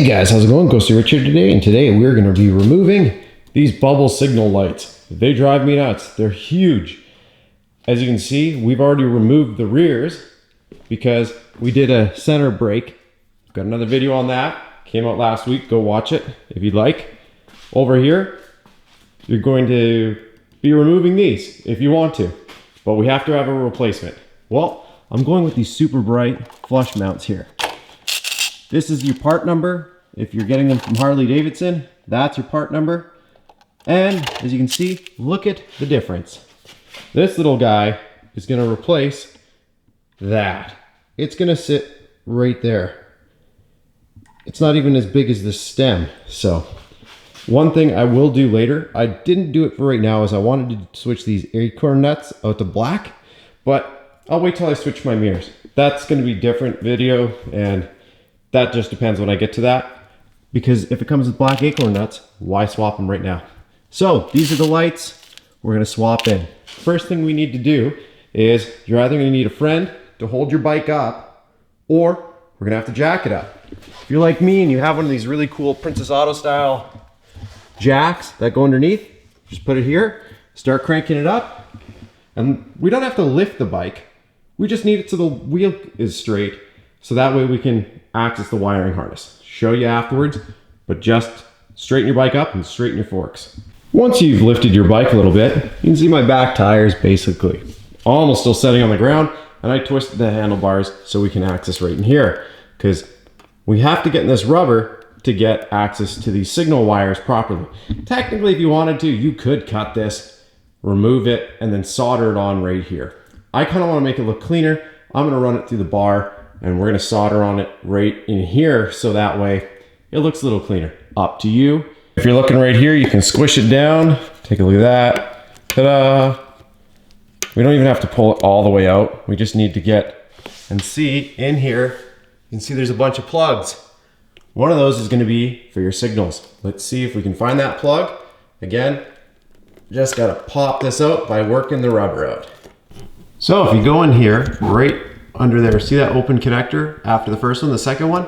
Hey guys, how's it going? Ghosty Rich here today, and today we're going to be removing these bubble signal lights. They drive me nuts. They're huge. As you can see, we've already removed the rears because we did a center break. Got another video on that. Came out last week. Go watch it if you'd like. Over here, you're going to be removing these if you want to, but we have to have a replacement. Well, I'm going with these super bright flush mounts here. This is your part number. If you're getting them from Harley Davidson, that's your part number. And as you can see, look at the difference. This little guy is going to replace that. It's going to sit right there. It's not even as big as the stem. So one thing I will do later, I didn't do it for right now, is I wanted to switch these acorn nuts out to black, but I'll wait till I switch my mirrors. That's going to be a different video, and that just depends when I get to that, because if it comes with black acorn nuts, why swap them right now? So these are the lights we're going to swap in. First thing we need to do is you're either going to need a friend to hold your bike up, or we're going to have to jack it up. If you're like me and you have one of these really cool Princess Auto style jacks that go underneath, just put it here, start cranking it up, and we don't have to lift the bike. We just need it so the wheel is straight, so that way we can access the wiring harness. Show you afterwards, but just straighten your bike up and straighten your forks. Once you've lifted your bike a little bit, you can see my back tires basically almost still setting on the ground, and I twisted the handlebars so we can access right in here, because we have to get in this rubber to get access to these signal wires properly. Technically, if you wanted to, you could cut this, remove it, and then solder it on right here. I kind of want to make it look cleaner. I'm going to run it through the bar, and we're going to solder on it right in here, so that way it looks a little cleaner. Up to you. If you're looking right here, you can squish it down. Take a look at that. Ta-da! We don't even have to pull it all the way out. We just need to get and see in here. You can see there's a bunch of plugs. One of those is going to be for your signals. Let's see if we can find that plug. Again, just got to pop this out by working the rubber out. So if you go in here, right under there, see that open connector after the first one, the second one?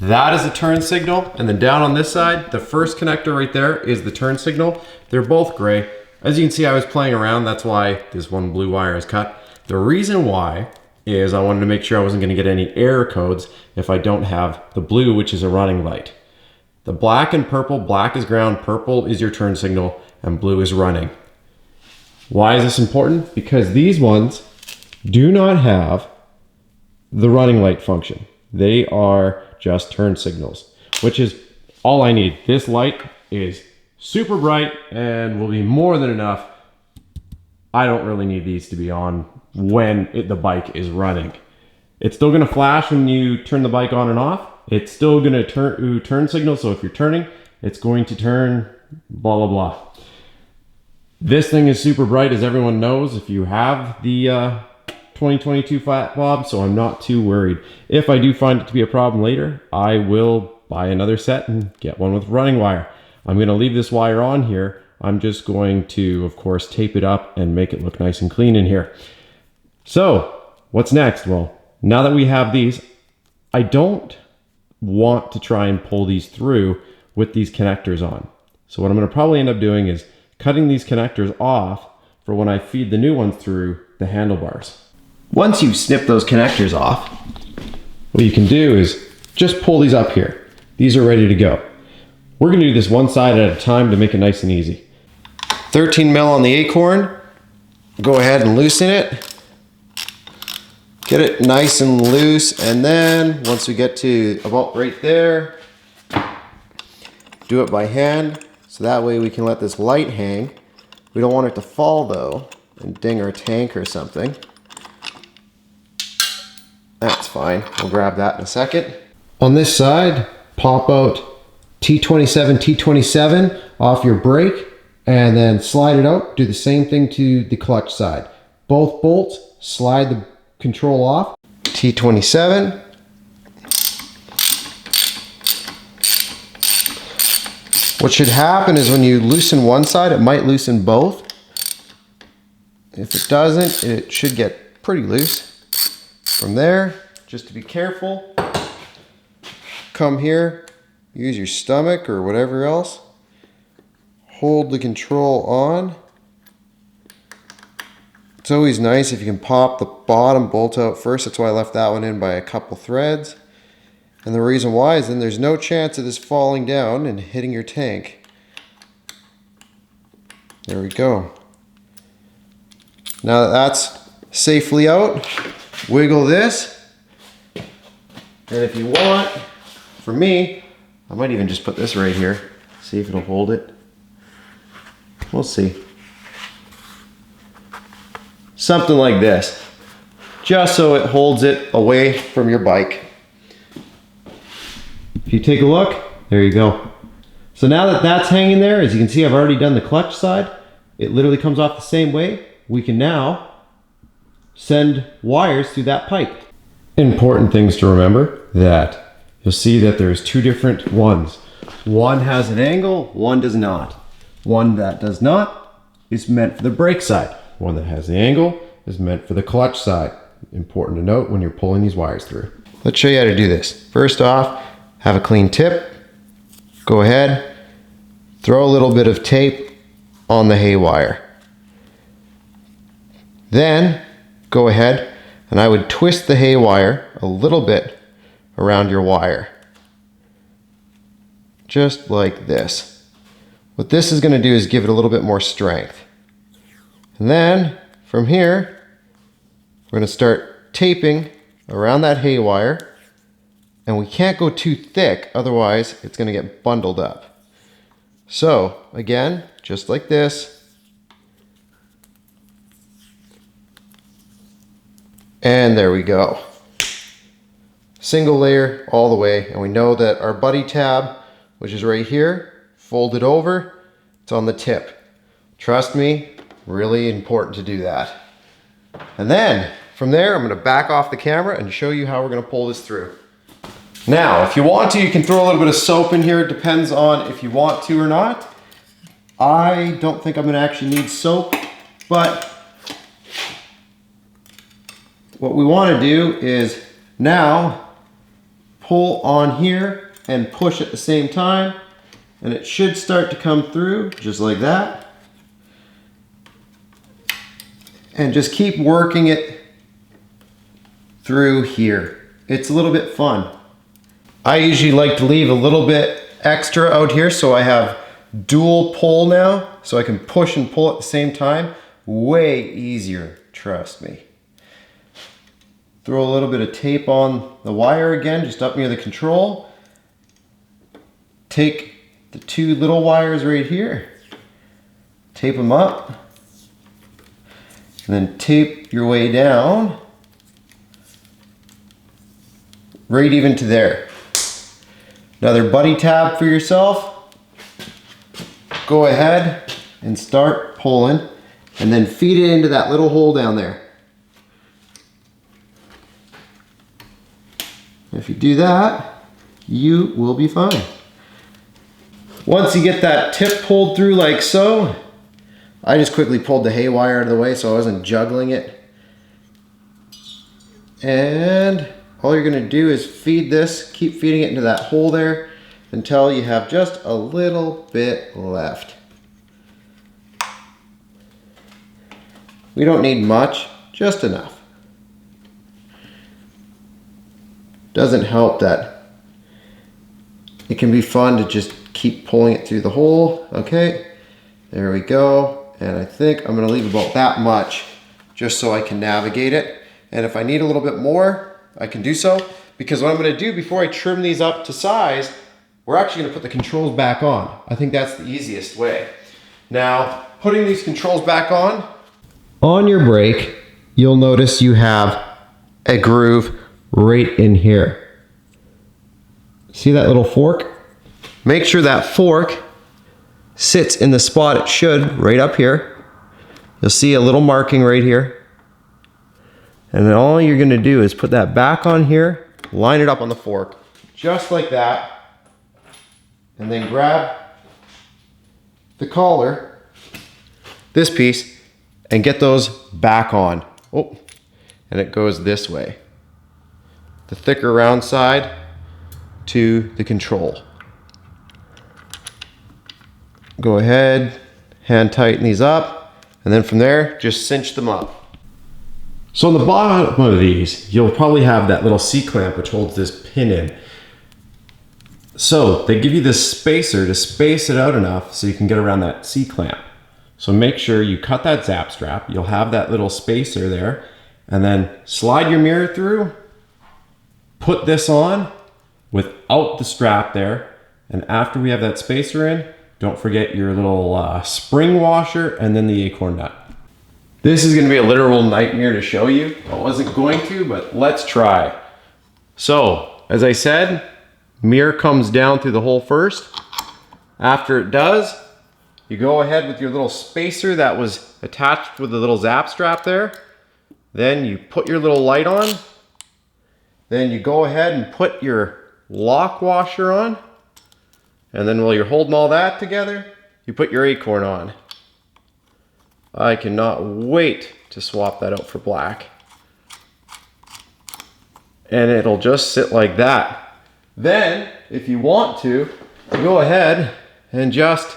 That is the turn signal. And then down on this side, the first connector right there is the turn signal. They're both gray. As you can see, I was playing around. That's why this one blue wire is cut. The reason why is I wanted to make sure I wasn't going to get any error codes if I don't have the blue, which is a running light. The black and purple, black is ground, purple is your turn signal, and blue is running. Why is this important? Because these ones do not have the running light function. They are just turn signals, which is all I need. This light is super bright and will be more than enough. I don't really need these to be on when the bike is running. It's still going to flash when you turn the bike on and off. It's still going to turn signal, so if you're turning, it's going to turn blah blah blah. This thing is super bright, as everyone knows if you have the 2022 flat bob, so I'm not too worried. If I do find it to be a problem later, I will buy another set and get one with running wire. I'm going to leave this wire on here. I'm just going to, of course, tape it up and make it look nice and clean in here. So what's next? Well, now that we have these, I don't want to try and pull these through with these connectors on. So what I'm going to probably end up doing is cutting these connectors off for when I feed the new ones through the handlebars. Once you've snipped those connectors off, what you can do is just pull these up here. These are ready to go. We're going to do this one side at a time to make it nice and easy. 13 mil on the acorn. Go ahead and loosen it. Get it nice and loose, and then once we get to about right there, do it by hand, so that way we can let this light hang. We don't want it to fall though and ding our tank or something. That's fine. We'll grab that in a second. On this side, pop out T27, T27 off your brake, and then slide it out. Do the same thing to the clutch side. Both bolts, slide the control off. T27. What should happen is when you loosen one side, it might loosen both. If it doesn't, it should get pretty loose. From there, just to be careful, come here, use your stomach or whatever else. Hold the control on. It's always nice if you can pop the bottom bolt out first. That's why I left that one in by a couple threads. And the reason why is then there's no chance of this falling down and hitting your tank. There we go. Now that that's safely out, wiggle this. And if you want, for me, I might even just put this right here. See if it'll hold it. We'll see. Something like this, just so it holds it away from your bike. If you take a look, there you go. So now that that's hanging there, as you can see, I've already done the clutch side. It literally comes off the same way. We can now send wires through that pipe. Important things to remember, that you'll see that there's two different ones. One has an angle, one does not. One that does not is meant for the brake side. One that has the angle is meant for the clutch side. Important to note when you're pulling these wires through. Let's show you how to do this. First off, have a clean tip. Go ahead, throw a little bit of tape on the hay wire. Then go ahead and I would twist the hay wire a little bit around your wire. Just like this. What this is going to do is give it a little bit more strength. And then from here, we're going to start taping around that hay wire, and we can't go too thick, otherwise it's going to get bundled up. So again, just like this, and there we go. Single layer all the way, and we know that our buddy tab, which is right here, folded over, it's on the tip. Trust me, really important to do that. And then from there, I'm going to back off the camera and show you how we're going to pull this through. Now, if you want to, you can throw a little bit of soap in here. It depends on if you want to or not. I don't think I'm going to actually need soap, but what we want to do is now pull on here and push at the same time, and it should start to come through just like that. And just keep working it through here. It's a little bit fun. I usually like to leave a little bit extra out here so I have dual pull now, so I can push and pull at the same time. Way easier, trust me. Throw a little bit of tape on the wire again, just up near the control. Take the two little wires right here, tape them up, and then tape your way down right even to there. Another buddy tab for yourself. Go ahead and start pulling, and then feed it into that little hole down there. If you do that, you will be fine. Once you get that tip pulled through like so, I just quickly pulled the hay wire out of the way so I wasn't juggling it. And all you're going to do is feed this, keep feeding it into that hole there until you have just a little bit left. We don't need much, just enough. Doesn't help that it can be fun to just keep pulling it through the hole. Okay, there we go. And I think I'm going to leave about that much just so I can navigate it. And if I need a little bit more, I can do so. Because what I'm going to do before I trim these up to size, we're actually going to put the controls back on. I think that's the easiest way. Now, putting these controls back on your brake, you'll notice you have a groove right in here. See that little fork? Make sure that fork sits in the spot it should, right up here. You'll see a little marking right here. And then all you're going to do is put that back on here, line it up on the fork, just like that. And then grab the collar, this piece, and get those back on. Oh, and it goes this way. The thicker round side to the control. go ahead, hand tighten these up, and then from there, just cinch them up. So on the bottom of these, you'll probably have that little C-clamp which holds this pin in. So they give you this spacer to space it out enough so you can get around that C-clamp. So make sure you cut that zap strap. You'll have that little spacer there, and then slide your mirror through, put this on without the strap there, and after we have that spacer in, don't forget your little spring washer and then the acorn nut. This is going to be a literal nightmare to show you. I wasn't going to, but let's try. So, as I said, mirror comes down through the hole first. After it does, you go ahead with your little spacer that was attached with the little zap strap there. Then you put your little light on. Then you go ahead and put your lock washer on. And then while you're holding all that together, you put your acorn on. I cannot wait to swap that out for black. And it'll just sit like that. Then, if you want to, go ahead and just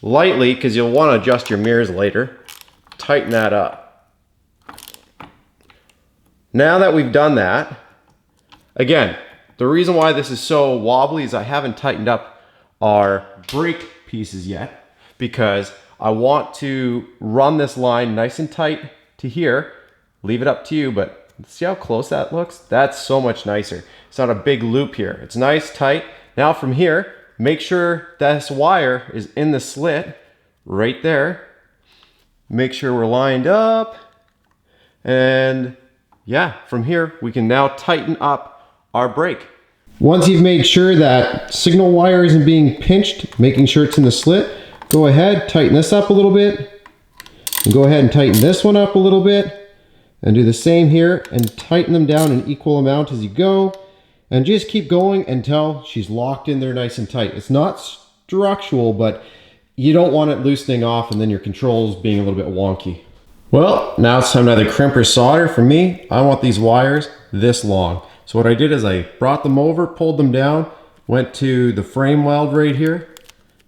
lightly, because you'll want to adjust your mirrors later, tighten that up. Now that we've done that, again, the reason why this is so wobbly is I haven't tightened up our brake pieces yet, because I want to run this line nice and tight to here. Leave it up to you, but see how close that looks? That's so much nicer. It's not a big loop here. It's nice, tight. Now from here, make sure this wire is in the slit right there. Make sure we're lined up. And yeah, from here, we can now tighten up our brake. Once you've made sure that signal wire isn't being pinched, making sure it's in the slit, go ahead, tighten this up a little bit, and go ahead and tighten this one up a little bit, and do the same here, and tighten them down in equal amount as you go, and just keep going until she's locked in there nice and tight. It's not structural, but you don't want it loosening off and then your controls being a little bit wonky. Well, now it's time to either crimp or solder. For me, I want these wires this long. So what I did is I brought them over, pulled them down, went to the frame weld right here,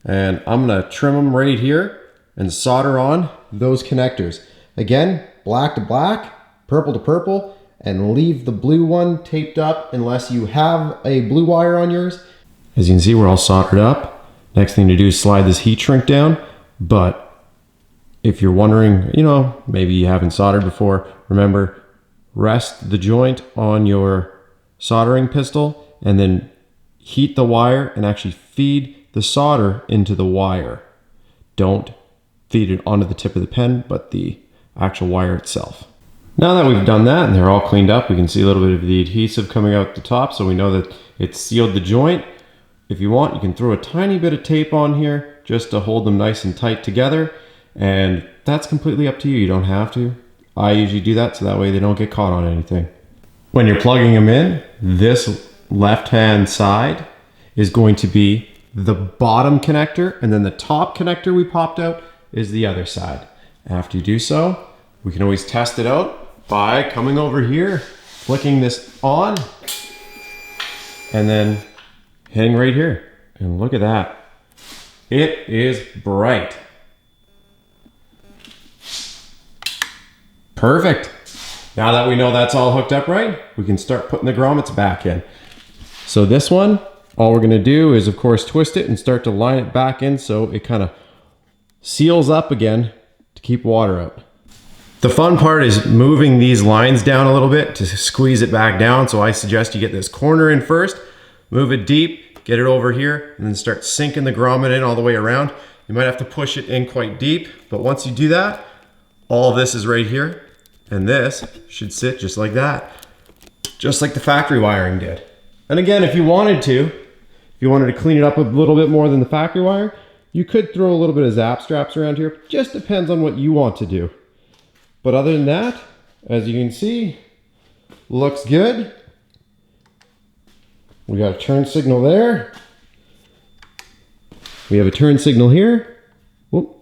and I'm gonna trim them right here and solder on those connectors. Again, black to black, purple to purple, and leave the blue one taped up unless you have a blue wire on yours. As you can see, we're all soldered up. Next thing to do is slide this heat shrink down. But if you're wondering, you know, maybe you haven't soldered before, remember, rest the joint on your soldering pistol and then heat the wire and actually feed the solder into the wire. Don't feed it onto the tip of the pen, but the actual wire itself. Now that we've done that and they're all cleaned up, we can see a little bit of the adhesive coming out the top, so we know that it's sealed the joint. If you want, you can throw a tiny bit of tape on here just to hold them nice and tight together, and that's completely up to you. You don't have to. I usually do that so that way they don't get caught on anything. When you're plugging them in, this left-hand side is going to be the bottom connector, and then the top connector we popped out is the other side. After you do so, we can always test it out by coming over here, flicking this on, and then hitting right here. And look at that. It is bright. Perfect. Now that we know that's all hooked up right, we can start putting the grommets back in. So this one, all we're gonna do is of course twist it and start to line it back in so it kind of seals up again to keep water out. The fun part is moving these lines down a little bit to squeeze it back down. So I suggest you get this corner in first, move it deep, get it over here, and then start sinking the grommet in all the way around. You might have to push it in quite deep, but once you do that, all of this is right here. And this should sit just like that, just like the factory wiring did. And again, if you wanted to clean it up a little bit more than the factory wire, you could throw a little bit of zap straps around here. Just depends on what you want to do. But other than that, as you can see, looks good. We got a turn signal there. We have a turn signal here. Whoop,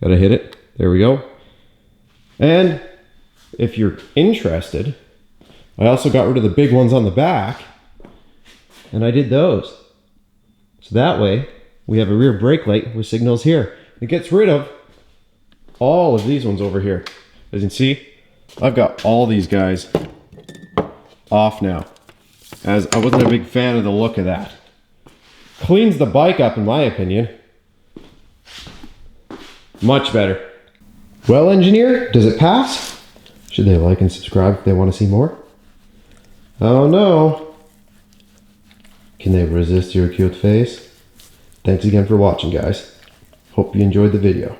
gotta hit it. There we go. And if you're interested, I also got rid of the big ones on the back, and I did those. So that way, we have a rear brake light with signals here. It gets rid of all of these ones over here. As you can see, I've got all these guys off now, as I wasn't a big fan of the look of that. Cleans the bike up, in my opinion. Much better. Well, engineer, does it pass? Should they like and subscribe if they want to see more? Oh no. Can they resist your cute face? Thanks again for watching, guys. Hope you enjoyed the video.